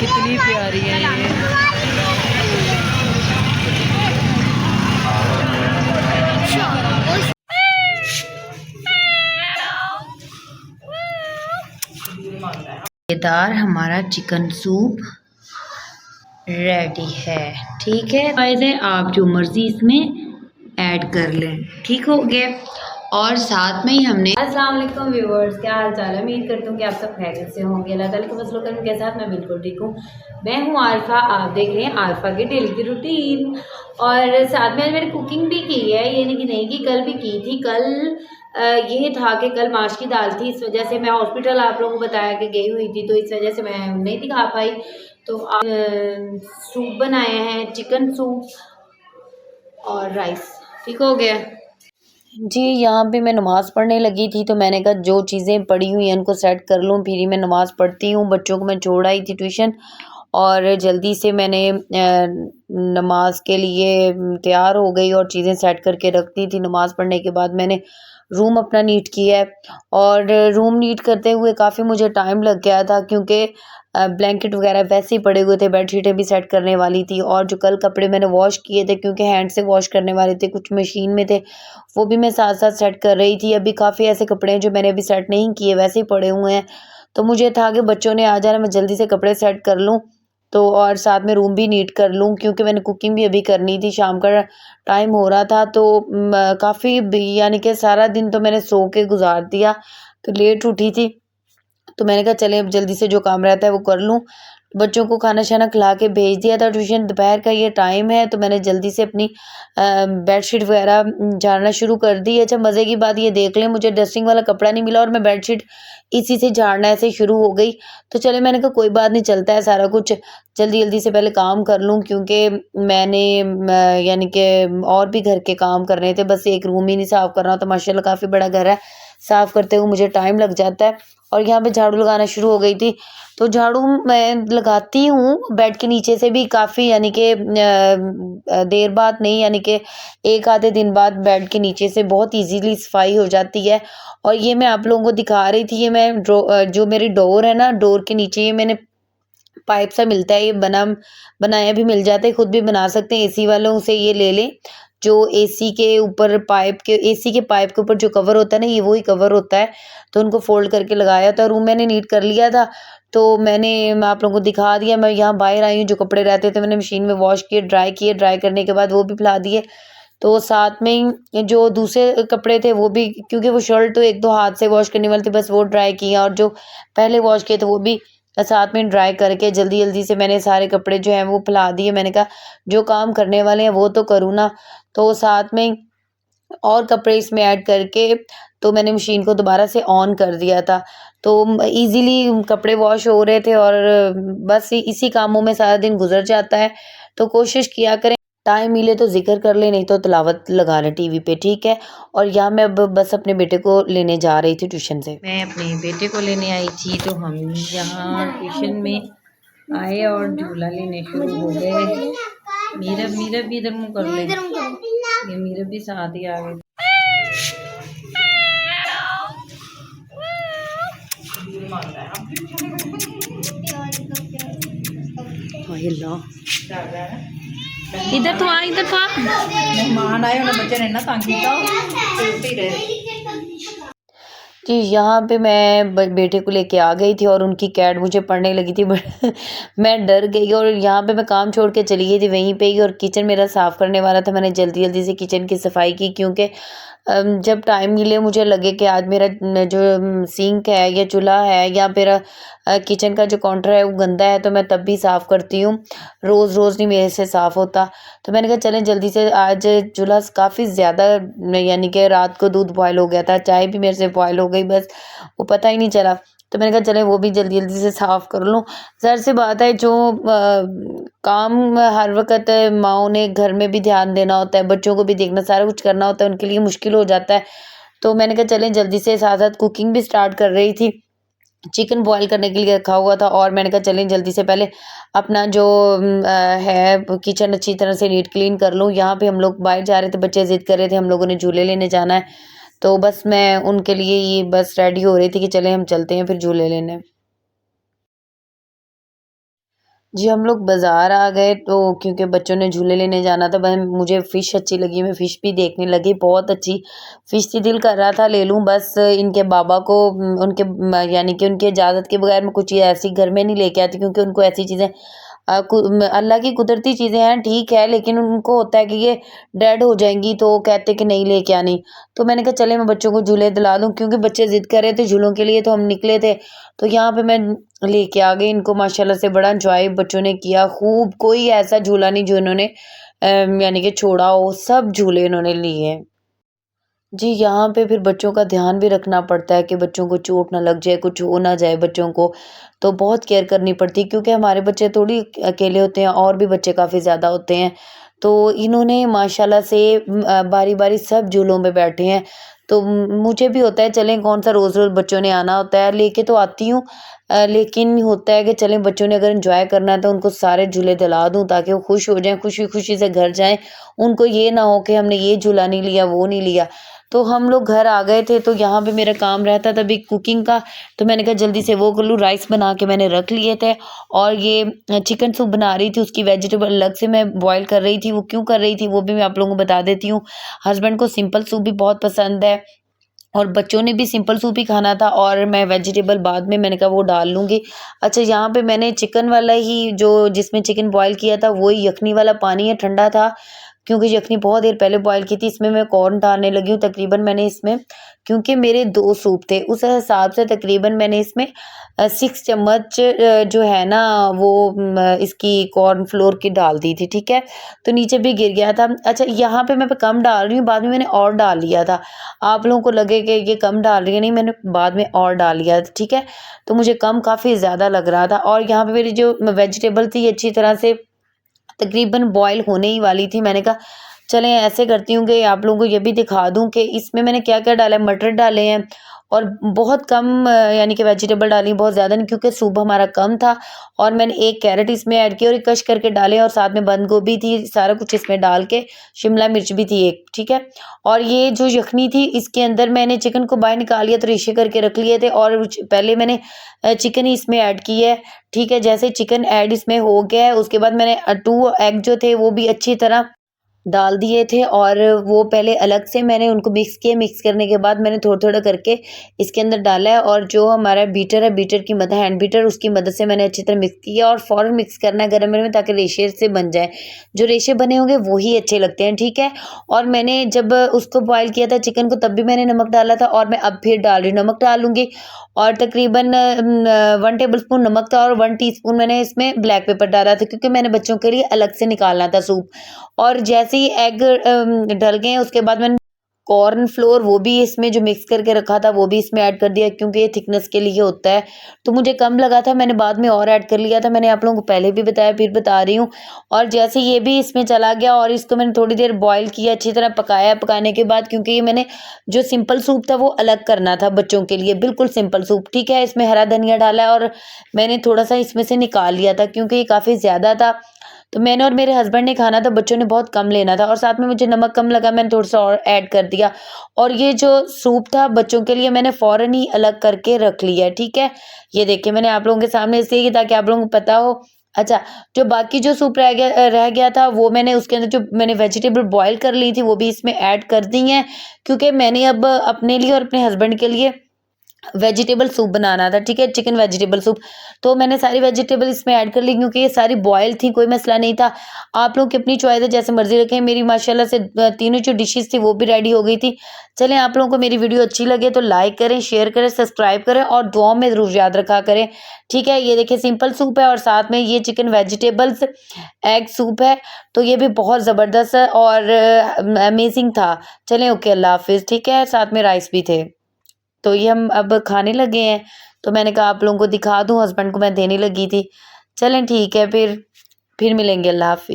कितनी प्यारी है ये। दार हमारा चिकन सूप रेडी है। ठीक है वैसे आप जो मर्जी इसमें ऐड कर लें। ठीक हो गया। और साथ में ही हमने अस्सलाम वालेकुम व्यूअर्स, क्या हाल चाल है। उम्मीद करती हूँ कि आप सब खैरियत से होंगे। अल्लाह ताला के फज़ल करम के साथ मैं बिल्कुल ठीक हूँ। मैं हूँ आरफा, आप देख रहे हैं आरफा की डेली की रूटीन। और साथ में आज मैंने कुकिंग भी की है, ये नहीं कि कल भी की थी। कल ये था कि कल माश की दाल थी, इस वजह से मैं हॉस्पिटल आप लोगों को बताया कि गई हुई थी, तो इस वजह से मैं नहीं दिखा पाई। तो सूप बनाए हैं, चिकन सूप और राइस। ठीक हो गया जी। यहाँ पे मैं नमाज़ पढ़ने लगी थी, तो मैंने कहा जो चीज़ें पड़ी हुई हैं उनको सेट कर लूँ, फिर ही मैं नमाज़ पढ़ती हूँ। बच्चों को मैं छोड़ आई थी ट्यूशन और जल्दी से मैंने नमाज के लिए तैयार हो गई और चीज़ें सेट करके रख दी थी। नमाज़ पढ़ने के बाद मैंने रूम अपना नीट किया है और रूम नीट करते हुए काफ़ी मुझे टाइम लग गया था, क्योंकि ब्लैंकेट वगैरह वैसे ही पड़े हुए थे, बेडशीटें भी सेट करने वाली थी और जो कल कपड़े मैंने वॉश किए थे, क्योंकि हैंड से वॉश करने वाले थे, कुछ मशीन में थे, वो भी मैं साथ साथ सेट कर रही थी। अभी काफ़ी ऐसे कपड़े हैं जो मैंने अभी सेट नहीं किए, वैसे ही पड़े हुए हैं। तो मुझे था कि बच्चों ने आ जाना, मैं जल्दी से कपड़े सेट कर लूँ तो और साथ में रूम भी नीट कर लूँ, क्योंकि मैंने कुकिंग भी अभी करनी थी। शाम का टाइम हो रहा था, तो काफ़ी यानी कि सारा दिन तो मैंने सो के गुजार दिया, तो लेट उठी थी। तो मैंने कहा चले अब जल्दी से जो काम रहता है वो कर लूँ। बच्चों को खाना शाना खिला के भेज दिया था ट्यूशन। दोपहर का ये टाइम है, तो मैंने जल्दी से अपनी बेडशीट वगैरह झाड़ना शुरू कर दी। अच्छा मज़े की बात ये देख लें, मुझे डस्टिंग वाला कपड़ा नहीं मिला और मैं बेडशीट इसी से झाड़ना ऐसे शुरू हो गई। तो चले मैंने कहा कोई बात नहीं, चलता है सारा कुछ, जल्दी जल्दी से पहले काम कर लूँ, क्योंकि मैंने यानी कि और भी घर के काम करने थे, बस एक रूम ही नहीं साफ़ करना। तो माशाल्लाह काफ़ी बड़ा घर है, साफ़ करते हुए मुझे टाइम लग जाता है। और यहाँ पे झाड़ू लगाना शुरू हो गई थी, तो झाड़ू मैं लगाती हूँ बेड के नीचे से भी काफ़ी, यानी कि देर बाद नहीं, यानी कि एक आधे दिन बाद बेड के नीचे से बहुत इजीली सफाई हो जाती है। और ये मैं आप लोगों को दिखा रही थी, ये मैं जो मेरी डोर है ना, डोर के नीचे ये मैंने पाइप सा मिलता है, ये बनाया भी मिल जाता है, खुद भी बना सकते हैं। एसी वालों से ये ले लें, जो एसी के ऊपर एसी के पाइप के ऊपर जो कवर होता है ना, ये वही कवर होता है। तो उनको फोल्ड करके लगाया था। रूम मैंने नीट कर लिया था, तो मैं आप लोगों को दिखा दिया। मैं यहाँ बाहर आई हूँ, जो कपड़े रहते थे मैंने मशीन में वॉश किए, ड्राई करने के बाद वो भी फैला दिए। तो साथ में ही जो दूसरे कपड़े थे वो भी, क्योंकि वो शर्ट तो एक दो हाथ से वॉश करने वाले थे, बस वो ड्राई किया, और जो पहले वॉश किए थे वो भी साथ में ड्राई करके जल्दी जल्दी से मैंने सारे कपड़े जो हैं वो फैला दिए। मैंने कहा जो काम करने वाले हैं वो तो करूँ ना। तो साथ में और कपड़े इसमें ऐड करके तो मैंने मशीन को दोबारा से ऑन कर दिया था। तो इजीली कपड़े वॉश हो रहे थे और बस इसी कामों में सारा दिन गुजर जाता है। तो कोशिश किया करें, टाइम मिले तो जिक्र कर ले, नहीं तो तिलावत लगा लें टीवी पे। ठीक है। और यहाँ मैं अब बस अपने बेटे को लेने जा रही थी ट्यूशन से। मैं अपने बेटे को लेने आई थी, तो हम यहाँ ट्यूशन में आए और झूला लेने शुरू हो गए। मीरा भी इधर मुँह कर ले, ये मीरा भी साथ ही आ गए। इधर तो आ, इधर तो आ। मेहमान आए उन्हें बच्चे ने ना तंग किया, चलती रहे। जी यहाँ पे मैं बेटे को लेके आ गई थी और उनकी कैट मुझे पढ़ने लगी थी, बट मैं डर गई और यहाँ पे मैं काम छोड़ के चली गई थी वहीं पे ही। और किचन मेरा साफ़ करने वाला था, मैंने जल्दी जल्दी से किचन की सफाई की, क्योंकि जब टाइम मिले मुझे लगे कि आज मेरा जो सिंक है या चूल्हा है या फिर किचन का जो काउंटर है वो गंदा है, तो मैं तब भी साफ़ करती हूँ। रोज़ रोज़ नहीं मेरे से साफ़ होता। तो मैंने कहा चलें जल्दी से, आज चूल्हा काफ़ी ज़्यादा, यानी कि रात को दूध बॉयल हो गया था, चाय भी मेरे से बॉयल हो गई, बस वो पता ही नहीं चला। तो मैंने कहा चलें वो भी जल्दी जल्दी से साफ़ कर लूँ। ज़ाहिर सी बात है, जो काम हर वक़्त माँओं ने घर में भी ध्यान देना होता है, बच्चों को भी देखना, सारा कुछ करना होता है, उनके लिए मुश्किल हो जाता है। तो मैंने कहा चलें जल्दी से, साथ साथ कुकिंग भी स्टार्ट कर रही थी। चिकन बॉयल करने के लिए रखा हुआ था और मैंने कहा चलें जल्दी से पहले अपना जो है किचन अच्छी तरह से नीट क्लीन कर लूँ। यहाँ पे हम लोग बाहर जा रहे थे, बच्चे ज़िद कर रहे थे, हम लोगों ने झूले लेने जाना है, तो बस मैं उनके लिए ये बस रेडी हो रही थी कि चलें हम चलते हैं फिर झूले लेने। जी, हम लोग बाज़ार आ गए तो क्योंकि बच्चों ने झूले लेने जाना था, वह मुझे फ़िश अच्छी लगी, मैं फ़िश भी देखने लगी, बहुत अच्छी फ़िश थी, दिल कर रहा था ले लूँ, बस इनके बाबा को उनके यानी कि उनकी इजाज़त के बगैर मैं कुछ चीज़ ऐसी घर में नहीं लेके आती क्योंकि उनको ऐसी चीज़ें अल्लाह की कुदरती चीज़ें हैं, ठीक है, लेकिन उनको होता है कि ये डेड हो जाएँगी तो कहते कि नहीं लेके आनी। तो मैंने कहा चले मैं बच्चों को झूले दिला दूँ क्योंकि बच्चे ज़िद कर रहे थे झूलों के लिए तो हम निकले थे। तो यहाँ पे मैं लेके आ गई इनको माशाल्लाह से बड़ा एन्जॉय बच्चों ने किया खूब, कोई ऐसा झूला नहीं जो इन्होंने यानी कि छोड़ा हो, सब झूले इन्होंने लिए। जी, यहाँ पे फिर बच्चों का ध्यान भी रखना पड़ता है कि बच्चों को चोट ना लग जाए, कुछ हो ना जाए बच्चों को, तो बहुत केयर करनी पड़ती है क्योंकि हमारे बच्चे थोड़ी अकेले होते हैं और भी बच्चे काफ़ी ज़्यादा होते हैं। तो इन्होंने माशाल्लाह से बारी-बारी सब झूलों में बैठे हैं, तो मुझे भी होता है चलें कौन-सा रोज़-रोज़ बच्चों ने आना होता है, लेके तो आती हूँ लेकिन होता है कि चलें बच्चों ने अगर एन्जॉय करना है तो उनको सारे झूले दिला दूँ ताकि वो खुश हो जाएँ, खुशी-खुशी से घर जाएँ। उनको ये ना हो कि हमने ये झूला नहीं लिया, वो नहीं लिया। तो हम लोग घर आ गए थे तो यहाँ पे मेरा काम रहता था अभी कुकिंग का, तो मैंने कहा जल्दी से वो कर लूँ, राइस बना के मैंने रख लिए थे और ये चिकन सूप बना रही थी, उसकी वेजिटेबल अलग से मैं बॉयल कर रही थी, वो क्यों कर रही थी वो भी मैं आप लोगों को बता देती हूँ। हस्बैंड को सिंपल सूप भी बहुत पसंद है और बच्चों ने भी सिंपल सूप ही खाना था और मैं वेजिटेबल बाद में मैंने कहा वो डाल लूँगी। अच्छा यहाँ पे मैंने चिकन वाला ही जो जिसमें चिकन बॉयल किया था वही यखनी वाला पानी है, ठंडा था क्योंकि यखनी बहुत देर पहले बॉयल की थी, इसमें मैं कॉर्न डालने लगी हूँ तकरीबन मैंने इसमें क्योंकि मेरे 2 सूप थे, उस हिसाब से तकरीबन मैंने इसमें 6 चम्मच जो है ना वो इसकी कॉर्न फ्लोर की डाल दी थी, ठीक है? तो नीचे भी गिर गया था। अच्छा यहाँ पे मैं कम डाल रही हूँ, बाद में मैंने और डाल लिया था। आप लोगों को लगे कि ये कम डाल रही है, नहीं मैंने बाद में और डाल लिया, ठीक है? तो मुझे कम काफ़ी ज़्यादा लग रहा था और यहाँ पे मेरी जो वेजिटेबल थी अच्छी तरह से तकरीबन बॉयल होने ही वाली थी। मैंने कहा चलें ऐसे करती हूँ कि आप लोगों को ये भी दिखा दूँ कि इसमें मैंने क्या-क्या डाला है। मटर डाले हैं और बहुत कम यानी कि वेजिटेबल डाली, बहुत ज़्यादा नहीं क्योंकि सूप हमारा कम था और मैंने 1 कैरेट इसमें ऐड किया और ये कश करके डाले और साथ में बंद गोभी थी, सारा कुछ इसमें डाल के शिमला मिर्च भी थी 1, ठीक है? और ये जो यखनी थी इसके अंदर मैंने चिकन को बाहर निकाल लिया तो रेशे करके रख लिए थे और पहले मैंने चिकन ही इसमें ऐड की है, ठीक है? जैसे चिकन ऐड इसमें हो गया है उसके बाद मैंने 2 एग जो थे वो भी अच्छी तरह डाल दिए थे और वो पहले अलग से मैंने उनको मिक्स किए, मिक्स करने के बाद मैंने थोड़ा-थोड़ा करके इसके अंदर डाला है और जो हमारा बीटर है, बीटर की मदद हैंड बीटर उसकी मदद से मैंने अच्छी तरह मिक्स किया और फ़ौरन मिक्स करना है गरम में ताकि रेशे से बन जाए। जो रेशे बने होंगे वो ही अच्छे लगते हैं, ठीक है? और मैंने जब उसको बॉयल किया था चिकन को तब भी मैंने नमक डाला था और मैं अब फिर डाल रही हूँ, नमक डालूँगी और तकरीबन 1 टेबलस्पून नमक था और 1 टीस्पून मैंने इसमें ब्लैक पेपर डाला था क्योंकि मैंने बच्चों के लिए अलग से निकालना था सूप। और जैसे ही एग डल गए उसके बाद मैंने कॉर्न फ्लोर वो भी इसमें जो मिक्स करके रखा था वो भी इसमें ऐड कर दिया क्योंकि ये थिकनेस के लिए होता है। तो मुझे कम लगा था मैंने बाद में और ऐड कर लिया था। मैंने आप लोगों को पहले भी बताया फिर बता रही हूँ। और जैसे ये भी इसमें चला गया और इसको मैंने थोड़ी देर बॉयल किया अच्छी तरह पकाया। पकाने के बाद क्योंकि ये मैंने जो सिंपल सूप था वो अलग करना था बच्चों के लिए बिल्कुल सिंपल सूप, ठीक है? इसमें हरा धनिया डाला है और मैंने थोड़ा-सा इसमें से निकाल लिया था क्योंकि ये काफ़ी ज़्यादा था। तो मैंने और मेरे हस्बैंड ने खाना था, बच्चों ने बहुत कम लेना था और साथ में मुझे नमक कम लगा, मैंने थोड़ा-सा और ऐड कर दिया और ये जो सूप था बच्चों के लिए मैंने फ़ौरन ही अलग करके रख लिया है, ठीक है? ये देखिए मैंने आप लोगों के सामने इसलिए किया ताकि आप लोगों को पता हो। अच्छा, जो बाकी जो सूप रह गया था वो मैंने उसके अंदर जो मैंने वेजिटेबल बॉयल कर ली थी वो भी इसमें ऐड कर दी हैं क्योंकि मैंने अब अपने लिए और अपने हस्बैंड के लिए वेजिटेबल सूप बनाना था, ठीक है? Chicken vegetable soup. तो मैंने सारी वेजिटेबल इसमें ऐड कर ली क्योंकि ये सारी बॉयल थी, कोई मसला नहीं था। आप लोग की अपनी चॉइस है, जैसे मर्ज़ी रखें। मेरी माशाल्लाह से तीनों जो डिशेज़ थी वो भी रेडी हो गई थी। चलें आप लोगों को मेरी वीडियो अच्छी लगे तो लाइक करें, शेयर करें, सब्सक्राइब करें और दुआओं में ज़रूर याद रखा करें, ठीक है? ये देखिए सिंपल सूप है और साथ में ये चिकन वेजिटेबल्स एग सूप है, तो ये भी बहुत ज़बरदस्त है और अमेज़िंग था। चलें ओके, अल्लाह हाफ़िज़, ठीक है? साथ में राइस भी थे। तो ये हम अब खाने लगे हैं, तो मैंने कहा आप लोगों को दिखा दूँ, हस्बैंड को मैं देने लगी थी। चलें ठीक है फिर मिलेंगे, अल्लाह हाफ़िज़।